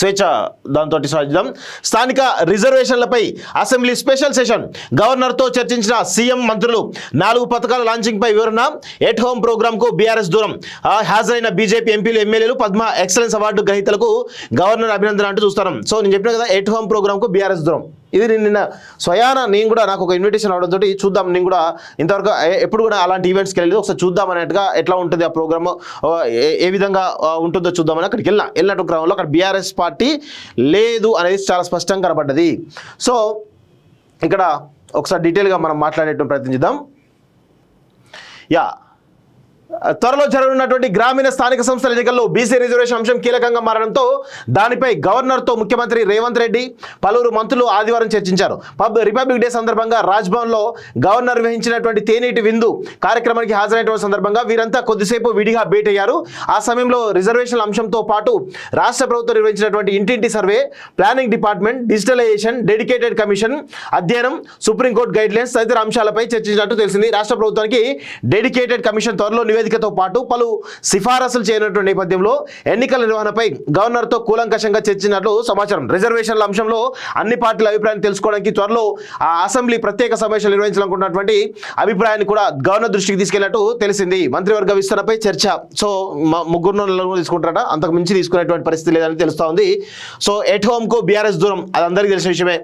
స్వేచ్ఛ దాంతో సాధిద్దాం. స్థానిక రిజర్వేషన్లపై అసెంబ్లీ స్పెషల్ సెషన్, గవర్నర్తో చర్చించిన సీఎం మంత్రులు, 4 పథకాల లాంచింగ్ పై వివరణ, ఎట్ హోమ్ ప్రోగ్రామ్ కు బీఆర్ఎస్ దూరం, హాజరైన బీజేపీ ఎంపీలు ఎమ్మెల్యేలు, పద్మ ఎక్సలెన్స్ అవార్డు గ్రహీతలకు గవర్నర్ అభినందన అంటూ చూస్తున్నాం. సో నేను చెప్పిన కదా, ఎట్ హోమ్ ప్రోగ్రామ్ కు బీఆర్ఎస్ దూరం. ఇది నిన్న స్వయాన నేను కూడా నాకు ఒక ఇన్విటేషన్ అవడంతో చూద్దాం, నేను కూడా ఇంతవరకు ఎప్పుడు కూడా అలాంటి ఈవెంట్స్కి వెళ్ళలేదు, ఒకసారి చూద్దాం అన్నట్టుగా ఎట్లా ఉంటుంది ఆ ప్రోగ్రామ్, ఏ విధంగా ఉంటుందో చూద్దామని అక్కడికి వెళ్ళినట్టు క్రమంలో అక్కడ బీఆర్ఎస్ పార్టీ లేదు అనేది చాలా స్పష్టంగా కనబడ్డది. సో ఇక్కడ ఒకసారి డీటెయిల్గా మనం మాట్లాడేటువంటి ప్రయత్నం చేద్దాం. త్వరలో జరగనున్నటువంటి గ్రామీణ స్థానిక సంస్థల ఎన్నికల్లో బీసీ రిజర్వేషన్ అంశం కీలకంగా మారడంతో దానిపై గవర్నర్తో ముఖ్యమంత్రి రేవంత్ రెడ్డి, పలువురు మంత్రులు ఆదివారం చర్చించారు. రిపబ్లిక్ డే సందర్భంగా రాజ్భవన్లో గవర్నర్ నిర్వహించినటువంటి తేనీటి విందు కార్యక్రమానికి హాజరైనటువంటి సందర్భంగా వీరంతా కొద్దిసేపు విడిగా భేటీ అయ్యారు. ఆ సమయంలో రిజర్వేషన్ల అంశంతో పాటు రాష్ట్ర ప్రభుత్వం నిర్వహించినటువంటి ఇంటింటి survey, planning department, digitalisation, dedicated commission అధ్యయనం, సుప్రీంకోర్టు గైడ్లైన్స్ తదితర అంశాలపై చర్చించినట్టు తెలిసింది. రాష్ట్ర ప్రభుత్వానికి డెడికేటెడ్ కమిషన్ త్వరలో నివేదికతో పాటు పలు సిఫారసులు చేయనటువంటి నేపథ్యంలో ఎన్నికల నిర్వహణపై గవర్నర్తో కూలంకషంగా చర్చించినట్లు సమాచారం. రిజర్వేషన్ల అంశంలో అన్ని పార్టీల అభిప్రాయాన్ని తెలుసుకోవడానికి త్వరలో ఆ అసెంబ్లీ ప్రత్యేక సమావేశాలు నిర్వహించాలనుకున్నటువంటి అభిప్రాయాన్ని కూడా గవర్నర్ దృష్టికి తీసుకెళ్లినట్టు తెలిసింది. మంత్రివర్గ విస్తరణపై చర్చ. సో 3 నెలలు తీసుకుంటారట, అంతకు మించి తీసుకునేటువంటి పరిస్థితి లేదని తెలుస్తా ఉంది. సో ఎట్ హోమ్ కు బీఆర్ఎస్ దూరం, అది అందరికీ తెలిసిన విషయమే.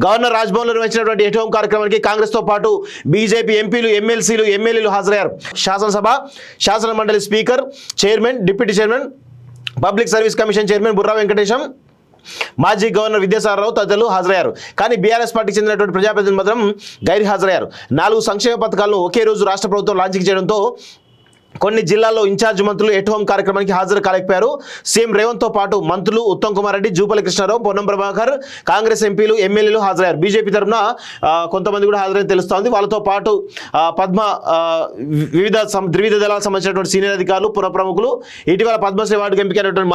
గవర్నర్ రాజ్భవన్లో నిర్వహించినటువంటి ఎట్ హోమ్ కార్యక్రమానికి కాంగ్రెస్ తో పాటు బీజేపీ ఎంపీలు, ఎమ్మెల్సీలు, ఎమ్మెల్యేలు హాజరయ్యారు. శాసన మండలి speaker, chairman, deputy chairman, public service commission chairman Burra Venkatesham, మాజీ గవర్నర్ విద్యాసాగరరావు తదితరులు హాజరయ్యారు. కానీ బీఆర్ఎస్ పార్టీకి చెందినటువంటి ప్రజాప్రతినిధులు మాత్రం గైర్ హాజరయ్యారు. 4 సంక్షేమ పథకాలను ఒకే రోజు రాష్ట్ర ప్రభుత్వం లాంచింగ్ చేయడంతో కొన్ని జిల్లాల్లో ఇన్ఛార్జ్ మంత్రులు ఎట్ హోమ్ కార్యక్రమానికి హాజరు కాలేకపోయారు. సీఎం రేవంత్ తో పాటు మంత్రులు ఉత్తమ్ కుమార్ రెడ్డి, జూపల్లి కృష్ణారావు, పొన్నం ప్రభాకర్, కాంగ్రెస్ ఎంపీలు, ఎమ్మెల్యేలు హాజరయ్యారు. బీజేపీ తరఫున కొంతమంది కూడా హాజరైన తెలుస్తోంది. వాళ్ళతో పాటు పద్మ త్రివిధ దళాలకు సంబంధించినటువంటి సీనియర్ అధికారులు, పుర ప్రముఖులు, ఇటీవల పద్మశ్రీ అవార్డుకు ఎంపికైనటువంటి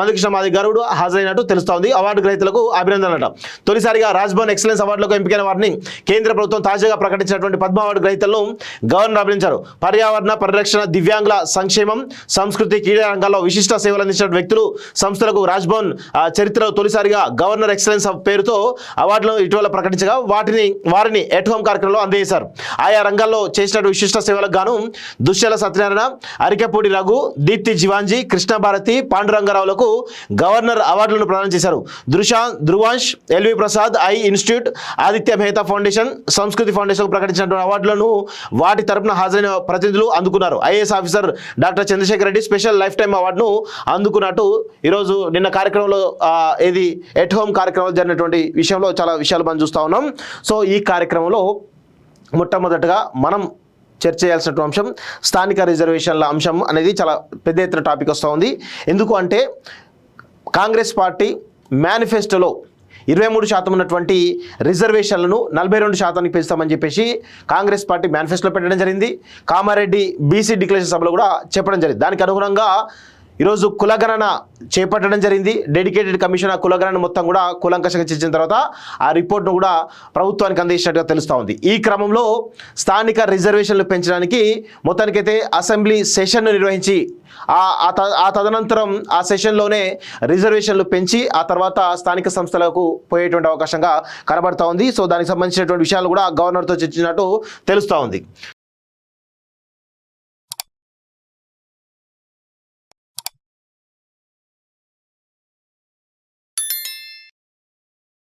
మధుకృష్ణ మాదిగ గారు హాజరైనట్టు తెలుస్తోంది. అవార్డు గ్రహీతలకు అభినందనలు. తొలిసారిగా రాజ్భవన్ ఎక్సలెన్స్ అవార్డులకు ఎంపికైన వారిని కేంద్ర ప్రభుత్వం తాజాగా ప్రకటించినటువంటి పద్మ అవార్డు గ్రహీతలను గవర్నర్ అభినందించారు. పర్యావరణ పరిరక్షణ, దివ్యాంగుల సంక్షేమం, సంస్కృతి, క్రీడా రంగాల్లో విశిష్ట సేవలు అందించిన వ్యక్తులు, సంస్థలకు రాజ్భవన్ చరిత్రలో తొలిసారిగా గవర్నర్ ఎక్సలెన్స్ పేరుతో అవార్డులను ఇటీవల ప్రకటించగా వారిని ఎట్ హోమ్ కార్యక్రమంలో అందజేశారు. ఆయా రంగాల్లో చేసిన విశిష్ట సేవలకు గాను దుశ్శల సత్యనారాయణ, అరికెపూడి రఘు, దీప్తి జీవాంజీ, కృష్ణభారతి, పాండురంగారావులకు గవర్నర్ అవార్డులను ప్రదానం చేశారు. Dhruvansh, LV Prasad, eye institute, Aditya Mehta foundation, Samskriti foundation ప్రకటించినటువంటి అవార్డులను వాటి తరపున హాజరైన ప్రతినిధులు అందుకున్నారు. IAS officer doctor Chandrashekar Reddy special life time అవార్డును అందుకున్నట్టు ఈరోజు నిన్న కార్యక్రమంలో ఇది ఎట్ హోమ్ కార్యక్రమంలో జరిగినటువంటి విషయంలో చాలా విషయాలు మనం చూస్తూ ఉన్నాం. సో ఈ కార్యక్రమంలో మొట్టమొదటగా మనం చర్చ చేయాల్సినటువంటి అంశం స్థానిక రిజర్వేషన్ల అంశం అనేది చాలా పెద్ద ఎత్తున టాపిక్ వస్తూ ఉంది. ఎందుకు అంటే కాంగ్రెస్ పార్టీ మేనిఫెస్టోలో 23% ఉన్నటువంటి రిజర్వేషన్లను 42% పెంచుతామని చెప్పేసి కాంగ్రెస్ పార్టీ మేనిఫెస్టోలో పెట్టడం జరిగింది. కామారెడ్డి బీసీ డిక్లరేషన్ సభలో కూడా చెప్పడం జరిగింది. దానికి అనుగుణంగా ఈరోజు కులగణన చేపట్టడం జరిగింది. డెడికేటెడ్ కమిషన్ ఆ కులగణన మొత్తం కూడా కూలంకషంగా చర్చించిన తర్వాత ఆ రిపోర్ట్ను కూడా ప్రభుత్వానికి అందించినట్టుగా తెలుస్తూ ఉంది. ఈ క్రమంలో స్థానిక రిజర్వేషన్లు పెంచడానికి మొత్తానికైతే అసెంబ్లీ సెషన్ను నిర్వహించి ఆ తదనంతరం ఆ సెషన్లోనే రిజర్వేషన్లు పెంచి ఆ తర్వాత స్థానిక సంస్థలకు పోయేటువంటి అవకాశంగా కనబడతా ఉంది. సో దానికి సంబంధించినటువంటి విషయాలు కూడా గవర్నర్తో చర్చించినట్టు తెలుస్తూ ఉంది.